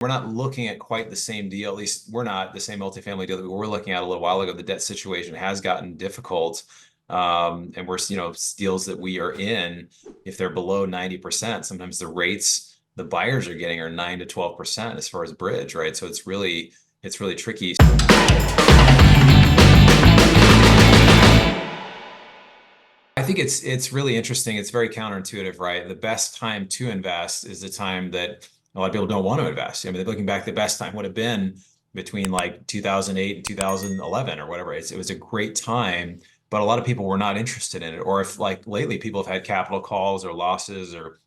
we're not looking at quite the same deal. At least we're not the same multifamily deal that we were looking at a little while ago. The debt situation has gotten difficult. And we're, deals that we are in, if they're below 90%, sometimes the rates the buyers are getting are 9 to 12% as far as bridge, right? So it's really tricky. I think it's really interesting. It's very counterintuitive, right? The best time to invest is the time that a lot of people don't want to invest. I mean, looking back, the best time would have been between like 2008 and 2011 or whatever. It was a great time, but a lot of people were not interested in it. Or if like lately people have had capital calls or losses or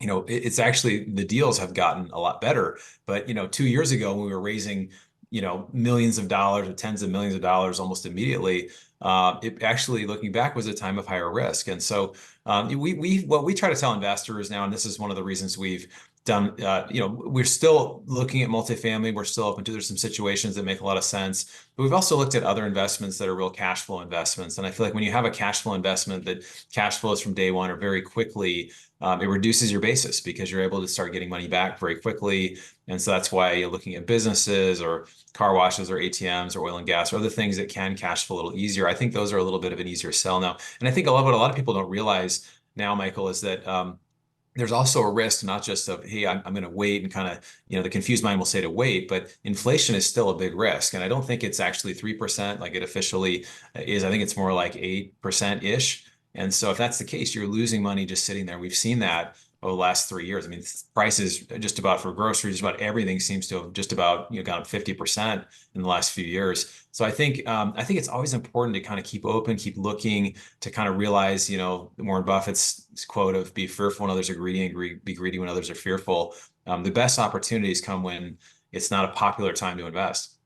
it's actually the deals have gotten a lot better. But 2 years ago when we were raising, millions of dollars or tens of millions of dollars almost immediately, it actually, looking back, was a time of higher risk. And so what we try to tell investors now, and this is one of the reasons we've done, we're still looking at multifamily. We're still open to, there's some situations that make a lot of sense, but we've also looked at other investments that are real cash flow investments. And I feel like when you have a cash flow investment that cash flows from day one or very quickly, it reduces your basis because you're able to start getting money back very quickly. And so that's why you're looking at businesses or car washes or ATMs or oil and gas or other things that can cash flow a little easier. I think those are a little bit of an easier sell now. And I think what a lot of people don't realize now, Michael, is that there's also a risk, not just of, hey, I'm going to wait and kind of, the confused mind will say to wait, but inflation is still a big risk. And I don't think it's actually 3% like it officially is. I think it's more like 8%-ish. And so if that's the case, you're losing money just sitting there. We've seen that over the last 3 years. I mean, prices just about for groceries, just about everything seems to have just about gone up 50% in the last few years. So I think it's always important to kind of keep open, keep looking, to kind of realize, Warren Buffett's quote of "be fearful when others are greedy and be greedy when others are fearful." The best opportunities come when it's not a popular time to invest.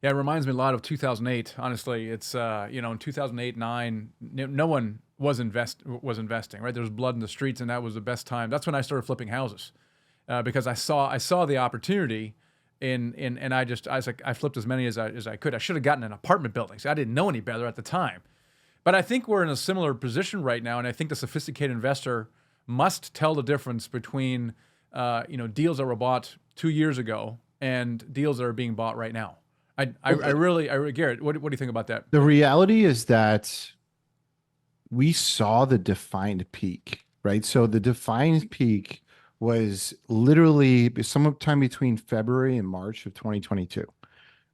Yeah, it reminds me a lot of 2008. Honestly, it's in 2008, 9, no one was investing, right? There was blood in the streets, and that was the best time. That's when I started flipping houses because I saw the opportunity, and I was like, I flipped as many as I could. I should have gotten an apartment building. So I didn't know any better at the time, but I think we're in a similar position right now, and I think the sophisticated investor must tell the difference between deals that were bought 2 years ago and deals that are being bought right now. Garrett, what do you think about that? The reality is that we saw the defined peak, right? So the defined peak was literally sometime between February and March of 2022.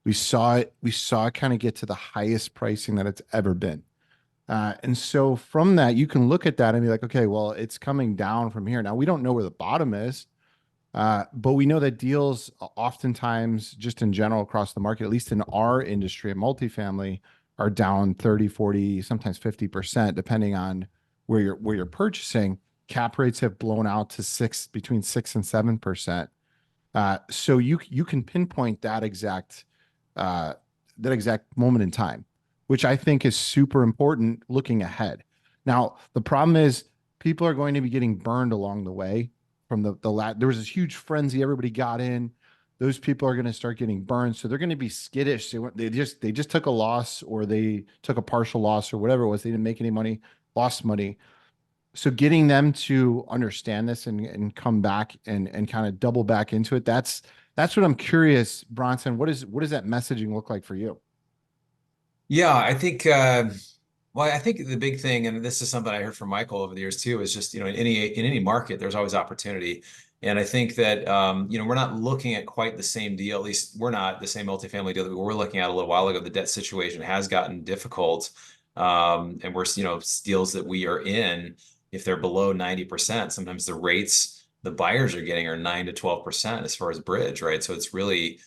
We saw it kind of get to the highest pricing that it's ever been. And so from that, you can look at that and be like, okay, well, it's coming down from here. Now we don't know where the bottom is. But we know that deals oftentimes, just in general across the market, at least in our industry, multifamily, are down 30, 40, sometimes 50%, depending on where you're purchasing. Cap rates have blown out to between 6 and 7%. So you can pinpoint that exact moment in time, which I think is super important looking ahead. Now, the problem is people are going to be getting burned along the way. From there was this huge frenzy. Everybody got in. Those people are going to start getting burned. So they're going to be skittish. They just took a loss, or they took a partial loss, or whatever it was. They didn't make any money, lost money. So getting them to understand this and come back and kind of double back into it. That's what I'm curious, Bronson. What does that messaging look like for you? Yeah, I think well, I think the big thing, and this is something I heard from Michael over the years too, is just, in any market, there's always opportunity. And I think that, we're not looking at quite the same deal. At least we're not the same multifamily deal that we were looking at a little while ago. The debt situation has gotten difficult. And we're, deals that we are in, if they're below 90%, sometimes the rates the buyers are getting are 9 to 12% as far as bridge, right? So it's really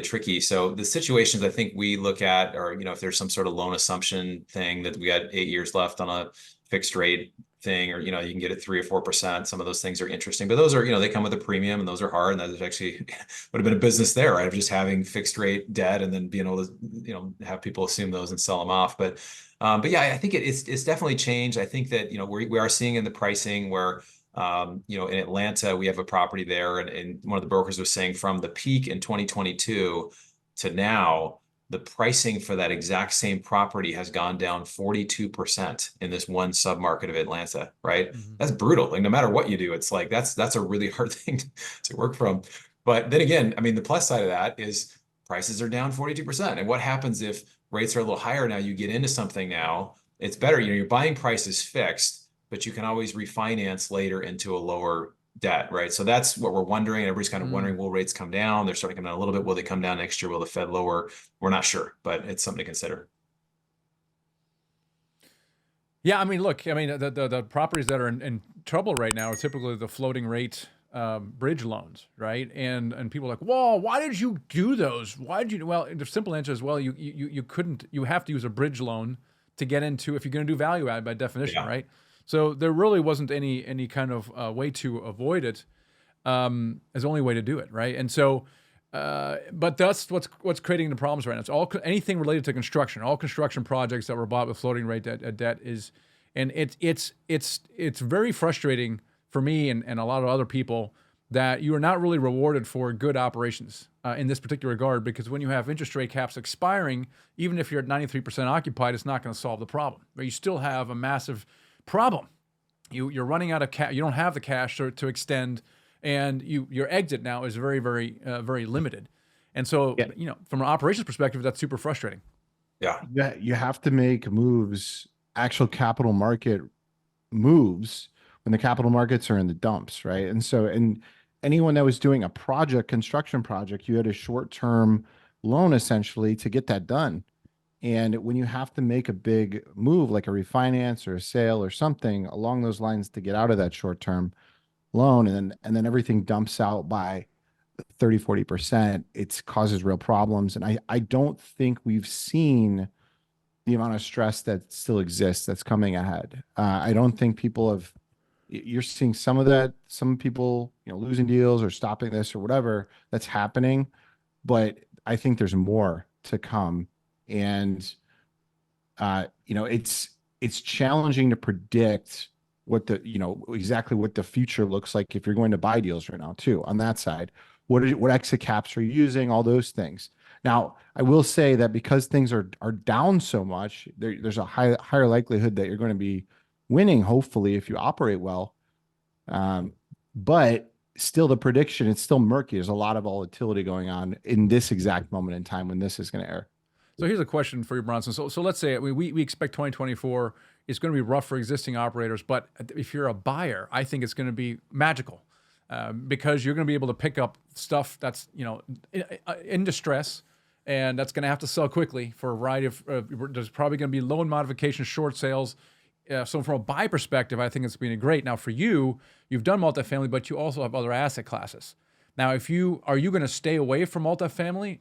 tricky. So the situations I think we look at are, if there's some sort of loan assumption thing that we got 8 years left on a fixed rate thing, or, you can get it 3 or 4%. Some of those things are interesting, but those are, they come with a premium, and those are hard. And there's actually would have been a business there, right? Of just having fixed rate debt and then being able to, have people assume those and sell them off. But yeah, I think it's definitely changed. I think that, we are seeing in the pricing where, in Atlanta, we have a property there, and one of the brokers was saying from the peak in 2022 to now, the pricing for that exact same property has gone down 42% in this one submarket of Atlanta, right? Mm-hmm. That's brutal. Like, no matter what you do, it's like that's a really hard thing to work from. But then again, I mean, the plus side of that is prices are down 42%. And what happens if rates are a little higher now? You get into something now, it's better. Your buying price is fixed, but you can always refinance later into a lower debt, right? So that's what we're wondering. Everybody's kind of wondering, will rates come down? They're starting to come down a little bit. Will they come down next year? Will the Fed lower? We're not sure, but it's something to consider. Yeah, I mean, look, I mean, the properties that are in trouble right now are typically the floating rate bridge loans, right? And people are like, "Whoa, why did you do those? Why did you?" Well, the simple answer is, well, you couldn't. You have to use a bridge loan to get into if you're going to do value add by definition, Yeah. right? So there really wasn't any kind of way to avoid it. As the only way to do it, right? And so. But that's what's creating the problems right now. It's all anything related to construction. All construction projects that were bought with floating rate debt is, and it's very frustrating for me and a lot of other people that you are not really rewarded for good operations in this particular regard, because when you have interest rate caps expiring, even if you're at 93% occupied, it's not going to solve the problem. But you still have a massive problem. You're running out of cash. You don't have the cash to extend, and your exit now is very limited. And so, Yeah. from an operations perspective, that's super frustrating. Yeah. Yeah, you have to make moves, actual capital market moves when the capital markets are in the dumps, right? And so, and anyone that was doing a project, construction project, you had a short-term loan essentially to get that done. And when you have to make a big move like a refinance or a sale or something along those lines to get out of that short-term loan, and then everything dumps out by 30-40%, it causes real problems. And I don't think we've seen the amount of stress that still exists that's coming ahead. I don't think people have, you're seeing some of that, some people, losing deals or stopping this or whatever that's happening, but I think there's more to come. And, it's challenging to predict exactly what the future looks like if you're going to buy deals right now too, on that side. What exit caps are you using? All those things. Now, I will say that because things are down so much, there's a higher likelihood that you're going to be winning, hopefully, if you operate well. But still, the prediction, it's still murky. There's a lot of volatility going on in this exact moment in time when this is going to air. So here's a question for you, Bronson. So let's say we expect 2024 is going to be rough for existing operators, but if you're a buyer, I think it's going to be magical. Because you're going to be able to pick up stuff that's in distress, and that's going to have to sell quickly for a variety of. There's probably going to be loan modifications, short sales. So from a buy perspective, I think it's been great. Now for you, you've done multifamily, but you also have other asset classes. Now, are you going to stay away from multifamily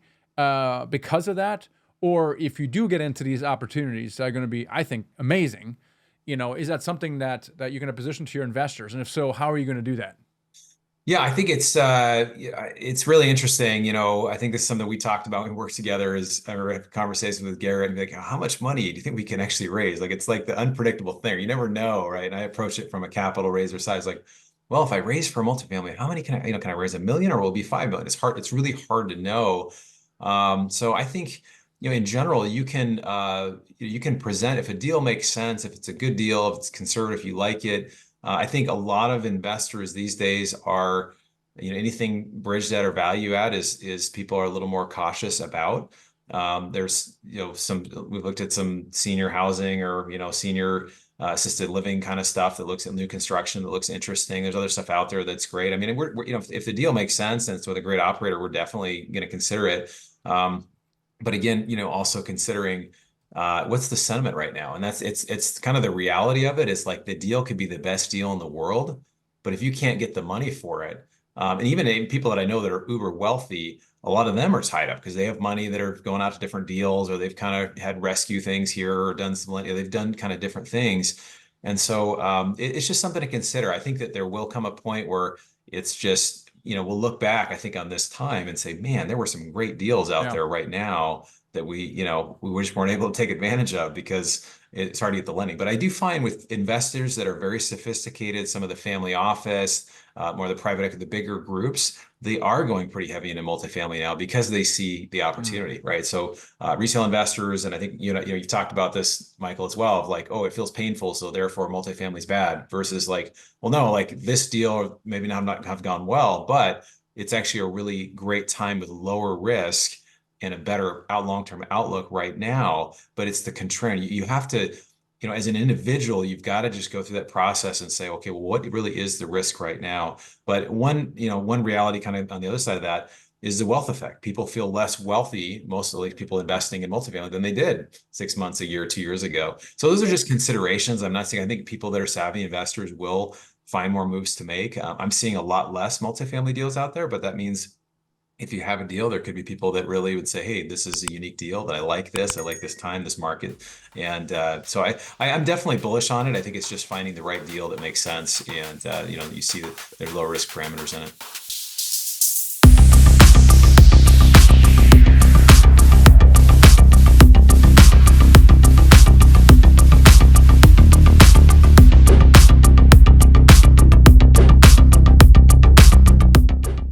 because of that, or if you do get into these opportunities that are going to be, I think, amazing, is that something that you're going to position to your investors? And if so, how are you going to do that? Yeah, I think it's really interesting. I think this is something we talked about when we worked together. Is I remember having a conversation with Garrett and be like, how much money do you think we can actually raise? Like it's like the unpredictable thing. You never know, right? And I approach it from a capital raiser side. It's like, well, if I raise for multifamily, how many can I raise 1 million or will it be 5 million? It's hard. It's really hard to know. So I think, in general, you can present if a deal makes sense, if it's a good deal, if it's conservative, you like it. I think a lot of investors these days are, anything bridge debt or value add is people are a little more cautious about. There's, we've looked at some senior housing or, senior assisted living kind of stuff that looks at new construction that looks interesting. There's other stuff out there that's great. I mean, we're if the deal makes sense and it's with a great operator, we're definitely going to consider it. But again, also considering what's the sentiment right now? And it's kind of the reality of it is like the deal could be the best deal in the world, but if you can't get the money for it, and even people that I know that are uber wealthy, a lot of them are tied up because they have money that are going out to different deals, or they've kind of had rescue things here or done they've done kind of different things. And so it's just something to consider. I think that there will come a point where it's just, we'll look back, I think, on this time and say, man, there were some great deals out there right now that we just weren't able to take advantage of because it's hard to get the lending. But I do find with investors that are very sophisticated, some of the family office, more of the private equity, the bigger groups, they are going pretty heavy into multifamily now because they see the opportunity, right? So retail investors, and I think you've talked about this, Michael, as well, of like, oh, it feels painful, so therefore multifamily is bad, versus like, well, no, like this deal maybe not have gone well, but it's actually a really great time with lower risk and a better long-term outlook right now. But it's the contrarian. You have to, as an individual, you've got to just go through that process and say, okay, well, what really is the risk right now? But one reality kind of on the other side of that is the wealth effect. People feel less wealthy, most of the people investing in multifamily, than they did 6 months, a year, 2 years ago. So those are just considerations. I'm not saying, I think people that are savvy investors will find more moves to make. I'm seeing a lot less multifamily deals out there, but that means if you have a deal, there could be people that really would say, "Hey, this is a unique deal. That I like this. I like this time, this market." And so I'm definitely bullish on it. I think it's just finding the right deal that makes sense, and you see that there are low risk parameters in it.